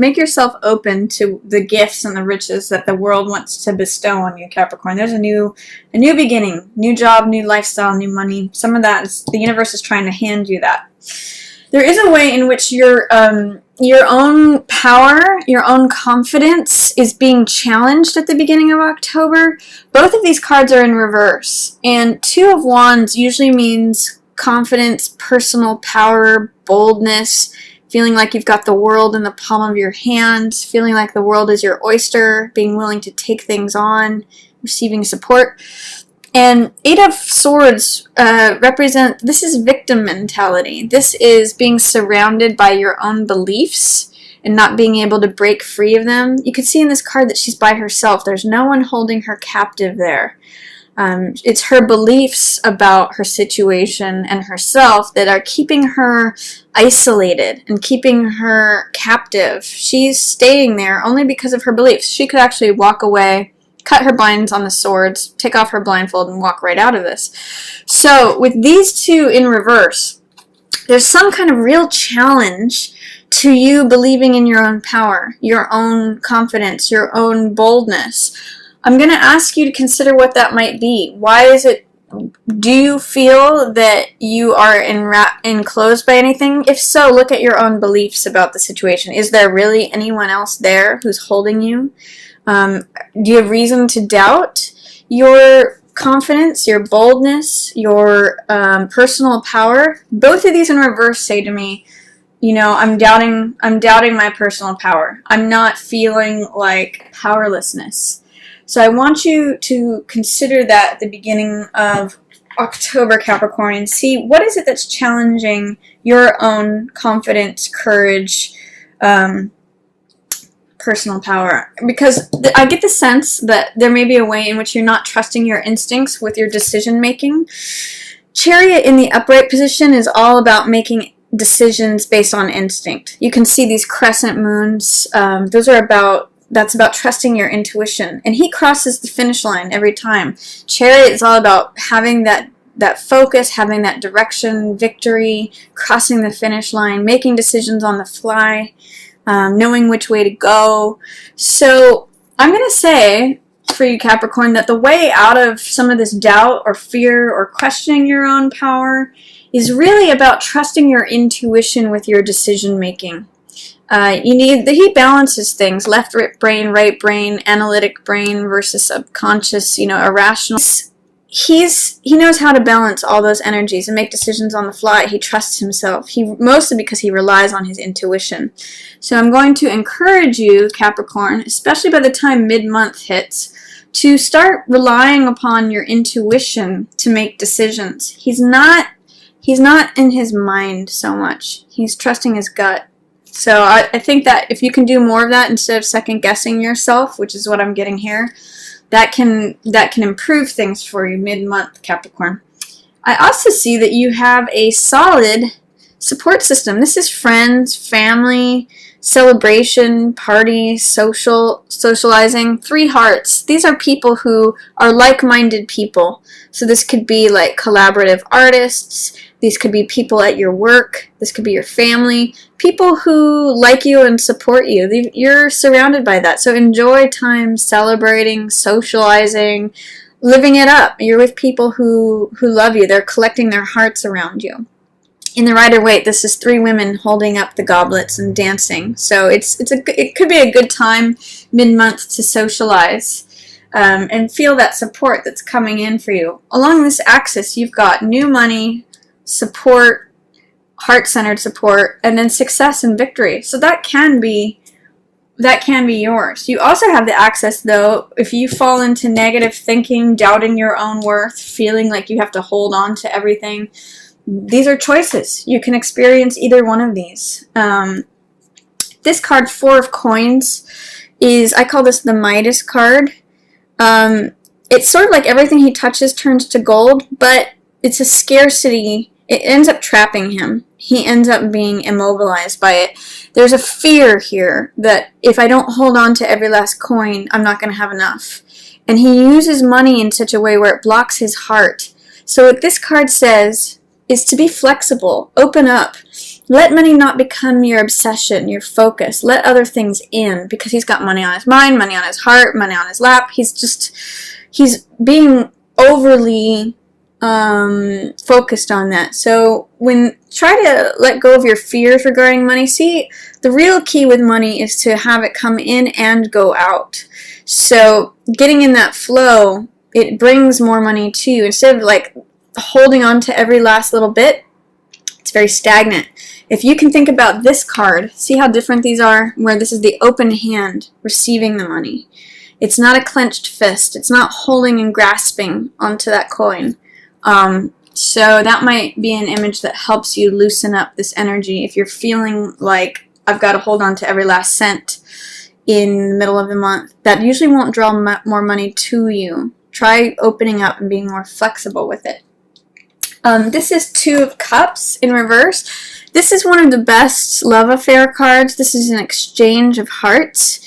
make yourself open to the gifts and the riches that the world wants to bestow on you, Capricorn. There's a new beginning, new job, new lifestyle, new money. Some of that is, the universe is trying to hand you that. There is a way in which your own power, your own confidence is being challenged at the beginning of October. Both of these cards are in reverse. And Two of Wands usually means confidence, personal power, boldness, feeling like you've got the world in the palm of your hands, feeling like the world is your oyster, being willing to take things on, receiving support. And Eight of Swords this is victim mentality. This is being surrounded by your own beliefs and not being able to break free of them. You can see in this card that she's by herself. There's no one holding her captive there. It's her beliefs about her situation and herself that are keeping her isolated and keeping her captive. She's staying there only because of her beliefs. She could actually walk away, cut her blinds on the swords, take off her blindfold, and walk right out of this. So with these two in reverse, there's some kind of real challenge to you believing in your own power, your own confidence, your own boldness. I'm going to ask you to consider what that might be. Why is it? Do you feel that you are enclosed by anything? If so, look at your own beliefs about the situation. Is there really anyone else there who's holding you? Do you have reason to doubt your confidence, your boldness, your personal power? Both of these in reverse say to me, you know, I'm doubting my personal power. I'm not feeling like powerlessness. So I want you to consider that at the beginning of October, Capricorn, and see what is it that's challenging your own confidence, courage, personal power. Because I get the sense that there may be a way in which you're not trusting your instincts with your decision making. Chariot in the upright position is all about making decisions based on instinct. You can see these crescent moons. That's about trusting your intuition. And he crosses the finish line every time. Chariot is all about having that focus, having that direction, victory, crossing the finish line, making decisions on the fly, knowing which way to go. So I'm going to say for you, Capricorn, that the way out of some of this doubt or fear or questioning your own power is really about trusting your intuition with your decision making. He balances things, left brain, right brain, analytic brain versus subconscious, irrational. He knows how to balance all those energies and make decisions on the fly. He trusts himself. Mostly because he relies on his intuition. So I'm going to encourage you, Capricorn, especially by the time mid-month hits, to start relying upon your intuition to make decisions. He's not in his mind so much. He's trusting his gut. So I think that if you can do more of that instead of second guessing yourself, which is what I'm getting here, that can improve things for you mid-month, Capricorn. I also see that you have a solid support system. This is friends, family, celebration, party, socializing. 3 hearts. These are people who are like-minded people. So this could be like collaborative artists. These could be people at your work. This could be your family. People who like you and support you. You're surrounded by that. So enjoy time celebrating, socializing, living it up. You're with people who love you. They're collecting their hearts around you. In the Rider-Waite, this is 3 women holding up the goblets and dancing. So it could be a good time mid-month to socialize and feel that support that's coming in for you. Along this axis, you've got new money, support, heart-centered support, and then success and victory. So that can be yours. You also have the access, though, if you fall into negative thinking, doubting your own worth, feeling like you have to hold on to everything. These are choices. You can experience either one of these. This card, 4 of Coins, I call this the Midas card. It's sort of like everything he touches turns to gold, but it's a scarcity. It ends up trapping him. He ends up being immobilized by it. There's a fear here that if I don't hold on to every last coin, I'm not going to have enough. And he uses money in such a way where it blocks his heart. So what this card says is to be flexible, open up. let money not become your obsession, your focus. Let other things in, because he's got money on his mind, money on his heart, money on his lap. He's being overly focused on that. So try to let go of your fears regarding money. See, the real key with money is to have it come in and go out. So getting in that flow, it brings more money to you. Instead of like holding on to every last little bit, it's very stagnant. If you can think about this card, see how different these are, where this is the open hand receiving the money. It's not a clenched fist. It's not holding and grasping onto that coin. So that might be an image that helps you loosen up this energy. If you're feeling like I've got to hold on to every last cent in the middle of the month, that usually won't draw more money to you. Try opening up and being more flexible with it. This is Two of Cups in reverse. This is one of the best love affair cards. This is an exchange of hearts,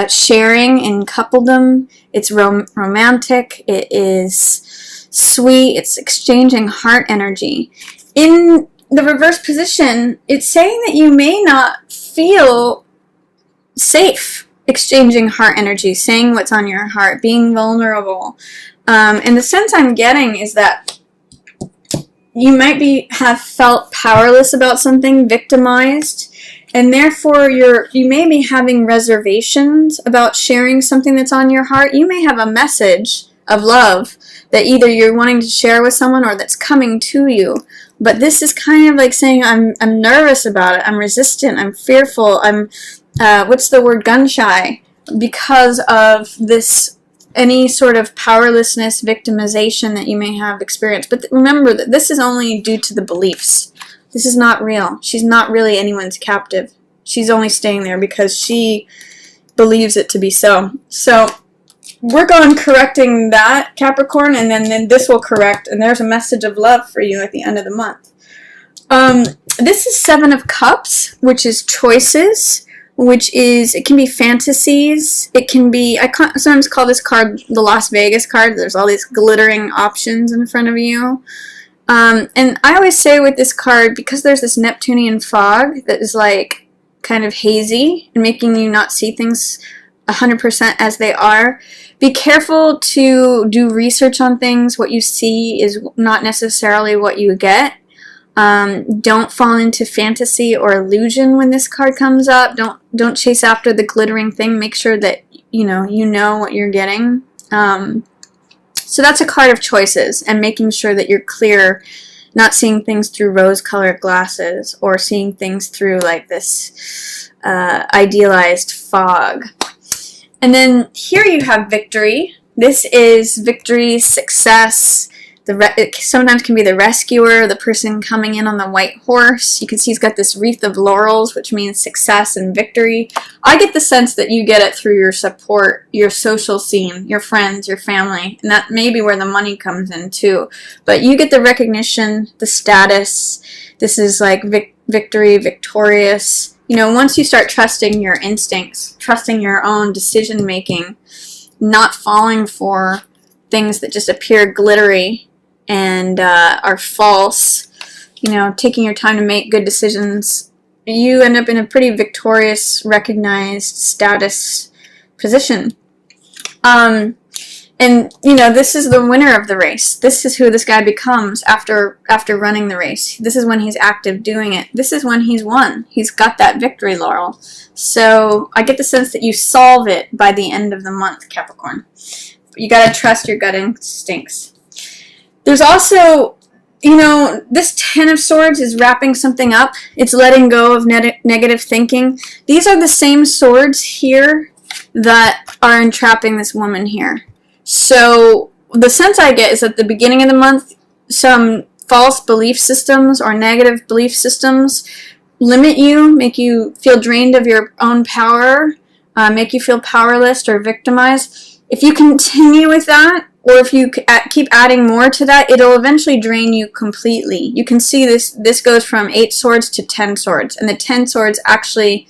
sharing and coupledom. It's romantic. It is sweet. It's exchanging heart energy. In the reverse position, it's saying that you may not feel safe exchanging heart energy, saying what's on your heart, being vulnerable. And the sense I'm getting is that you might have felt powerless about something, victimized, and therefore you may be having reservations about sharing something that's on your heart. You may have a message of love that either you're wanting to share with someone or that's coming to you. But this is kind of like saying, I'm nervous about it, I'm resistant, I'm fearful, I'm, what's the word, gun shy, because of this, any sort of powerlessness, victimization that you may have experienced. But remember that this is only due to the beliefs. This is not real. She's not really anyone's captive. She's only staying there because she believes it to be so. So work on correcting that, Capricorn, and then this will correct, and there's a message of love for you at the end of the month. This is Seven of Cups, which is choices, which is, it can be fantasies, it can be, I sometimes call this card the Las Vegas card. There's all these glittering options in front of you. And I always say with this card, because there's this Neptunian fog that is like kind of hazy and making you not see things 100% as they are, be careful to do research on things. What you see is not necessarily what you get. Don't fall into fantasy or illusion when this card comes up. Don't chase after the glittering thing. Make sure that you know what you're getting. So that's a card of choices and making sure that you're clear, not seeing things through rose-colored glasses or seeing things through like this idealized fog. And then here you have victory. This is victory, success. It sometimes can be the rescuer, the person coming in on the white horse. You can see he's got this wreath of laurels, which means success and victory. I get the sense that you get it through your support, your social scene, your friends, your family, and that may be where the money comes in too. But you get the recognition, the status. This is like victory, victorious. Once you start trusting your instincts, trusting your own decision making, not falling for things that just appear glittery and are false, taking your time to make good decisions, you end up in a pretty victorious, recognized status position. And this is the winner of the race. This is who this guy becomes after running the race. This is when he's active doing it. This is when he's won. He's got that victory laurel. So I get the sense that you solve it by the end of the month, Capricorn. You got to trust your gut instincts. There's also, this Ten of Swords is wrapping something up. It's letting go of negative thinking. These are the same swords here that are entrapping this woman here. So the sense I get is at the beginning of the month, some false belief systems or negative belief systems limit you, make you feel drained of your own power, make you feel powerless or victimized. If you continue with that, or if you keep adding more to that, it'll eventually drain you completely. You can see this goes from 8 swords to 10 swords, and the 10 swords actually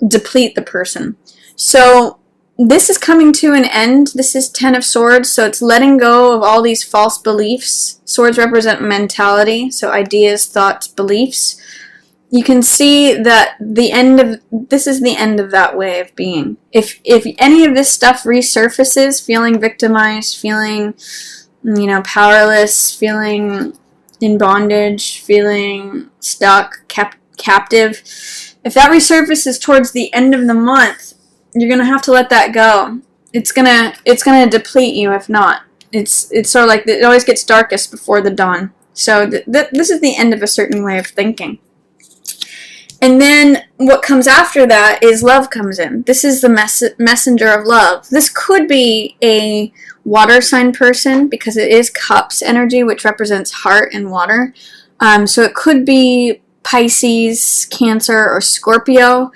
deplete the person. So this is coming to an end. This is 10 of Swords, so it's letting go of all these false beliefs. Swords represent mentality, so ideas, thoughts, beliefs. you can see that this is the end of that way of being. If any of this stuff resurfaces, feeling victimized, feeling, powerless, feeling in bondage, feeling stuck, captive, if that resurfaces towards the end of the month, you're gonna have to let that go. It's gonna deplete you if not. It's sort of like it always gets darkest before the dawn. So this is the end of a certain way of thinking. And then what comes after that is love comes in. This is the messenger of love. This could be a water sign person because it is cups energy, which represents heart and water. So it could be Pisces, Cancer, or Scorpio.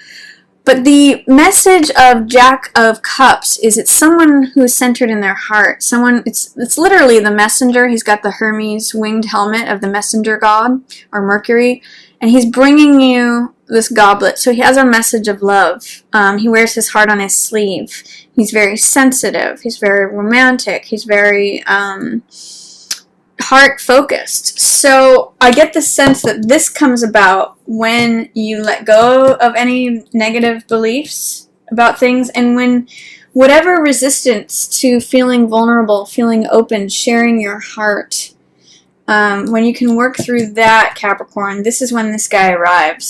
But the message of Jack of Cups is it's someone who is centered in their heart. It's literally the messenger. He's got the Hermes winged helmet of the messenger god, or Mercury, and he's bringing you this goblet. So he has a message of love. He wears his heart on his sleeve. He's very sensitive. He's very romantic. He's very heart-focused. So I get the sense that this comes about when you let go of any negative beliefs about things, and when whatever resistance to feeling vulnerable, feeling open, sharing your heart, when you can work through that, Capricorn, this is when this guy arrives.